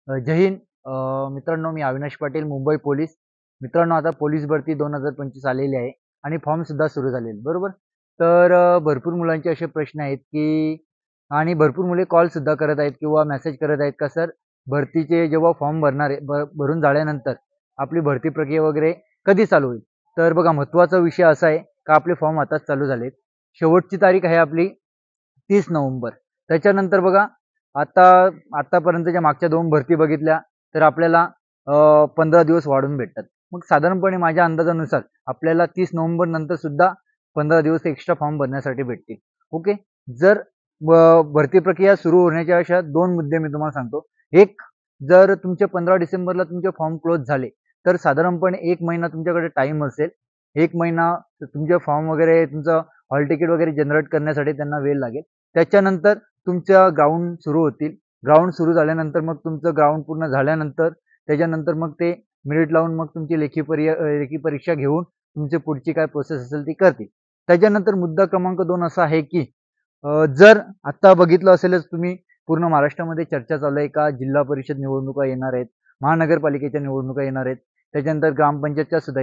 जय हिंद. मित्रांनो, मी अविनाश पाटील, मुंबई पोलीस. मित्रांनो, आता पोलीस भरती 2025 आलेली आहे आणि फॉर्म सुद्धा सुरू झालेले, बरोबर. तर भरपूर मुलांचे असे प्रश्न आहेत की आणि भरपूर मुले कॉल सुद्धा करत आहेत किंवा मेसेज करत आहेत का सर, भरतीचे जेव्हा फॉर्म भरून झाल्यानंतर आपली भरती प्रक्रिया वगैरे कधी चालू होईल. तर बघा, महत्त्वाचा विषय असा आहे का आपले फॉर्म आताच चालू झालेत. शेवटची तारीख आहे आपली 30 नोव्हेंबर. त्याच्यानंतर बघा, आता आतापर्यंतच्या मागच्या 2 भरती बघितल्या तर आपल्याला 15 दिवस वाढून भेटतात. मग साधारणपणे माझ्या अंदाजानुसार आपल्याला 30 नोव्हेंबर नंतर सुद्धा 15 दिवस एक्स्ट्रा फॉर्म भरण्यासाठी भेटतील. ओके. जर भरती प्रक्रिया सुरू होण्याच्या अशा 2 मुद्दे मी तुम्हाला सांगतो. एक, जर तुमचे 15 डिसेंबरला तुमचे फॉर्म क्लोज झाले, तर साधारणपणे 1 महिना तुमच्याकडे टाईम असेल. 1 महिना तुमचे फॉर्म वगैरे, तुमचं हॉल तिकीट वगैरे जनरेट करण्यासाठी त्यांना वेळ लागेल. त्याच्यानंतर तुमच्या ग्राउंड सुरू होतील. ग्राउंड सुरू झाल्यानंतर मग तुमचं ग्राउंड पूर्ण झाल्यानंतर त्याच्यानंतर मग ते मेरिट लावून मग तुमची लेखी परीक्षा घेऊन तुमची पुढची काय प्रोसेस असेल ती करतील. त्याच्यानंतर मुद्दा क्रमांक 2 असा आहे की जर आता बघितलं असेलच तुम्ही, पूर्ण महाराष्ट्रामध्ये चर्चा चालू आहे का जिल्हा परिषद निवडणुका येणार आहेत, महानगरपालिकेच्या निवडणुका येणार आहेत, त्याच्यानंतर ग्रामपंचायतच्या सुद्धा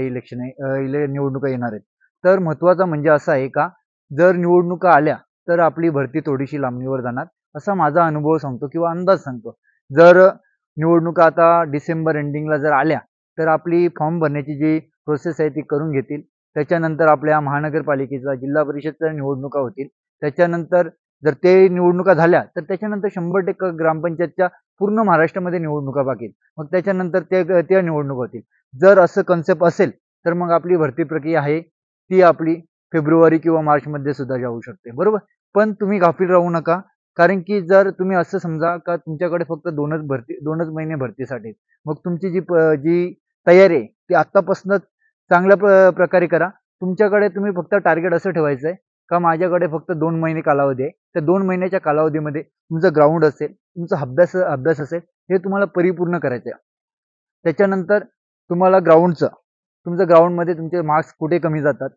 निवडणुका येणार आहेत. तर महत्त्वाचा म्हणजे असं आहे का, जर निवडणुका आल्या तर आपली भरती थोडीशी लांबणीवर जाणार, असा माझा अनुभव सांगतो किंवा अंदाज सांगतो. जर निवडणुका आता डिसेंबर एंडिंगला जर आल्या, तर आपली फॉर्म भरण्याची जी प्रोसेस आहे ती करून घेतील. त्याच्यानंतर आपल्या महानगरपालिकेचा, जिल्हा परिषदच्या निवडणुका होतील. त्याच्यानंतर जर ते निवडणुका झाल्या, तर त्याच्यानंतर 100% ग्रामपंचायतच्या पूर्ण महाराष्ट्रामध्ये निवडणुका बाकी आहेत. मग त्याच्यानंतर त्या निवडणुका होतील. जर असं कन्सेप्ट असेल, तर मग आपली भरती प्रक्रिया आहे ती आपली फेब्रुवारी किंवा मार्चमध्ये सुद्धा जाऊ शकते, बरोबर. पण तुम्ही गाफील राहू नका. कारण की जर तुम्ही असं समजा का तुमच्याकडे फक्त 2च महिने भरतीसाठी आहेत. मग तुमची जी तयारी आहे ती आत्तापासूनच चांगल्या प्रकारे करा. तुमच्याकडे तुम्ही फक्त टार्गेट असं ठेवायचं आहे का माझ्याकडे फक्त 2 महिने कालावधी आहे. त्या 2 महिन्याच्या कालावधीमध्ये तुमचं ग्राउंड असेल, तुमचा अभ्यास असेल, हे तुम्हाला परिपूर्ण करायचं आहे. त्याच्यानंतर तुम्हाला तुमच्या ग्राउंडमध्ये तुमचे मार्क्स कुठे कमी जातात.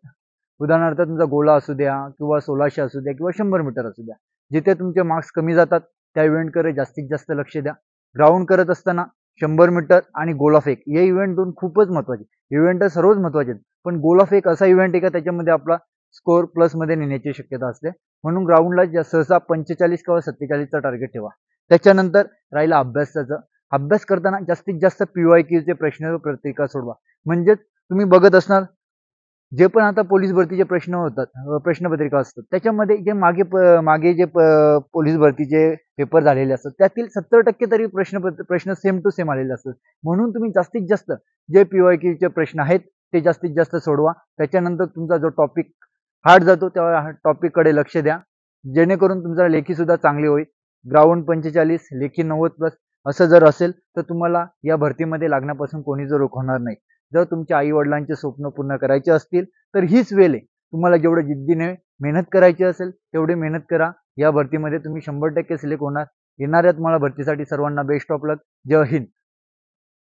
उदाहरणार्थ तुमचा गोला असू द्या किंवा 1600 असू द्या किंवा 100 मीटर असू द्या. जिथे तुमचे मार्क्स कमी जातात त्या इव्हेंटकडे जास्तीत जास्त लक्ष द्या. ग्राउंड करत असताना 100 मीटर आणि गोला फेक हे इव्हेंट 2 खूपच महत्त्वाचे. इव्हेंट तर सर्वच महत्त्वाचे आहेत. पण गोला फेक असा इव्हेंट आहे का त्याच्यामध्ये आपला स्कोर प्लसमध्ये नेण्याची शक्यता असते. म्हणून ग्राउंडला सहसा 45 किंवा 47चा टार्गेट ठेवा. त्याच्यानंतर राहिला अभ्यासाचं. अभ्यास करताना जास्तीत जास्त PYQचे प्रश्न पत्रिका सोडवा. म्हणजेच तुम्ही बघत असणार, जे पण आता पोलीस भरतीचे प्रश्न होतात, प्रश्नपत्रिका असतात, त्याच्यामध्ये जे मागे जे पोलीस भरतीचे पेपर झालेले असतात त्यातील 70% तरी प्रश्न सेम टू सेम आलेले असतात. म्हणून तुम्ही जास्तीत जास्त जे PYQचे प्रश्न आहेत ते जास्तीत जास्त सोडवा. त्याच्यानंतर तुमचा जो टॉपिक हार्ड जातो त्या टॉपिककडे लक्ष द्या, जेणेकरून तुमचा लेखी सुद्धा चांगली होईल. ग्राउंड 45, लेखी 90+ असं जर असेल तर तुम्हाला या भरतीमध्ये लागण्यापासून कोणी जर रोखवणार नाही. जर तुमच्या आई वडिलांचे स्वप्न पूर्ण करायचे असतील तर हीच वेळ आहे. तुम्हाला जेवढं जिद्दीने मेहनत करायची असेल तेवढी मेहनत करा. या भरतीमध्ये तुम्ही 100% सिलेक्ट होणार. येणाऱ्या तुम्हाला भरतीसाठी सर्वांना बेस्ट ऑफ लक. जय हिंद.